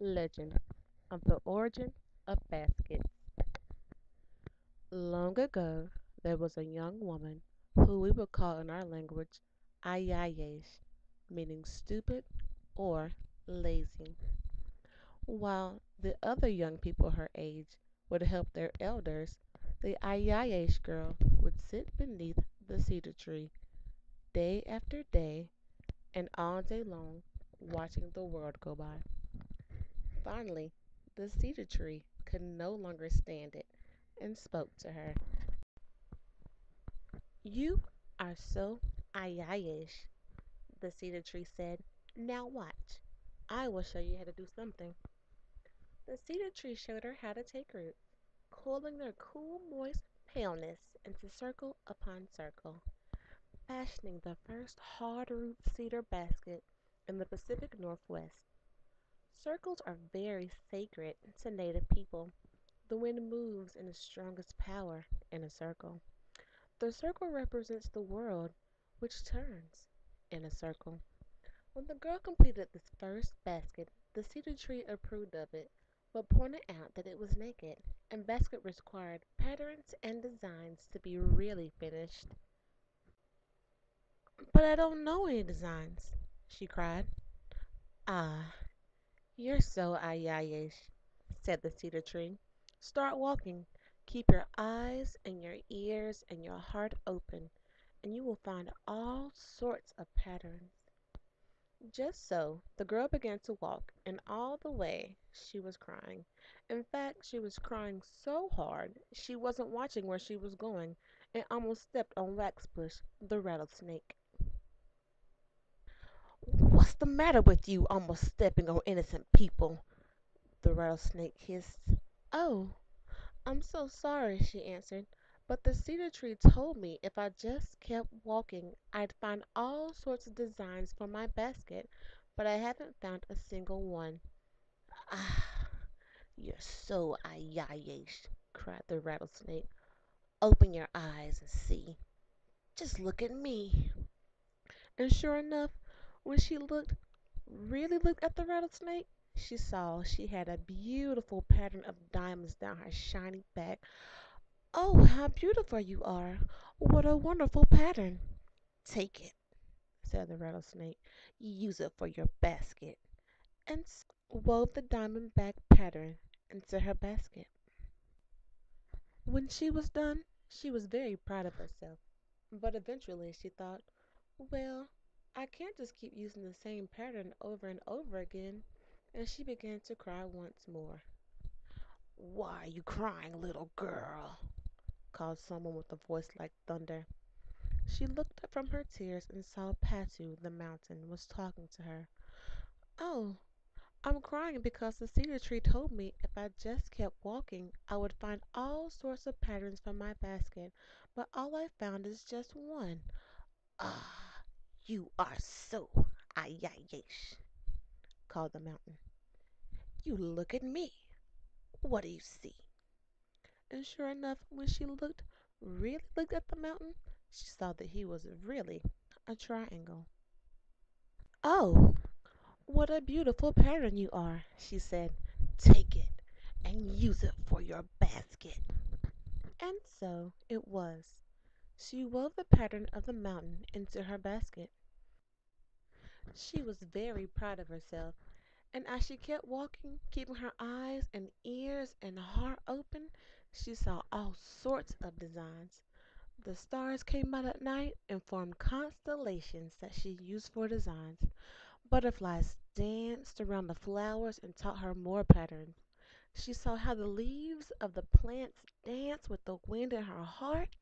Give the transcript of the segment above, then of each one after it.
Legend of the origin of baskets. Long ago, there was a young woman who we would call in our language Aiyaiyesh, meaning stupid or lazy. While the other young people her age would help their elders, the Aiyaiyesh girl would sit beneath the cedar tree day after day and all day long, watching the world go by. Finally, the cedar tree could no longer stand it and spoke to her. "You are so Aiyaiyesh," the cedar tree said. "Now watch. I will show you how to do something." The cedar tree showed her how to take roots, coiling their cool, moist paleness into circle upon circle, fashioning the first hard-root cedar basket in the Pacific Northwest. Circles are very sacred to Native people. The wind moves in its strongest power in a circle. The circle represents the world, which turns in a circle. When the girl completed this first basket, the cedar tree approved of it, but pointed out that it was naked, and basket required patterns and designs to be really finished. "But I don't know any designs," she cried. "Ah, you're so Ayayish," said the cedar tree. "Start walking. Keep your eyes and your ears and your heart open, and you will find all sorts of patterns." Just so, the girl began to walk, and all the way she was crying. In fact, she was crying so hard she wasn't watching where she was going and almost stepped on Waxpush, the rattlesnake. "What's the matter with you, almost stepping on innocent people?" the rattlesnake hissed. "Oh, I'm so sorry," she answered, "but the cedar tree told me if I just kept walking I'd find all sorts of designs for my basket, but I haven't found a single one." "Ah, you're so Aiyaiyesh," cried the rattlesnake. "Open your eyes and see. Just look at me." And sure enough, when she really looked at the rattlesnake, she saw she had a beautiful pattern of diamonds down her shiny back. "Oh, how beautiful you are! What a wonderful pattern!" "Take it," said the rattlesnake. "Use it for your basket," and wove the diamond back pattern into her basket. When she was done, she was very proud of herself. But eventually she thought, "Well, I can't just keep using the same pattern over and over again." And she began to cry once more. "Why are you crying, little girl?" called someone with a voice like thunder. She looked up from her tears and saw Patu, the mountain, was talking to her. "Oh, I'm crying because the cedar tree told me if I just kept walking I would find all sorts of patterns for my basket, but all I found is just one." "Ah, you are so Aiyaiyesh," called the mountain. "You look at me. What do you see?" And sure enough, when she really looked at the mountain, she saw that he was really a triangle. "Oh, what a beautiful pattern you are," she said. "Take it and use it for your basket." And so it was. She wove the pattern of the mountain into her basket. She was very proud of herself, and as she kept walking, keeping her eyes and ears and heart open, she saw all sorts of designs. The stars came out at night and formed constellations that she used for designs. Butterflies danced around the flowers and taught her more patterns. She saw how the leaves of the plants danced with the wind in her heart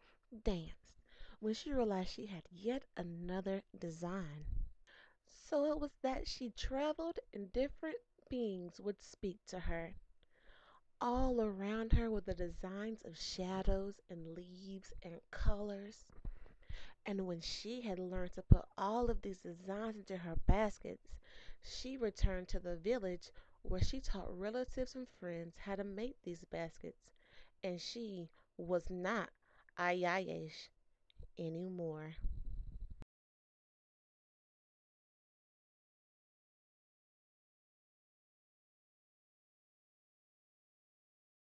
danced when she realized she had yet another design. So it was that she traveled and different beings would speak to her. All around her were the designs of shadows and leaves and colors. And when she had learned to put all of these designs into her baskets, she returned to the village where she taught relatives and friends how to make these baskets. And she was not Ayayesh anymore.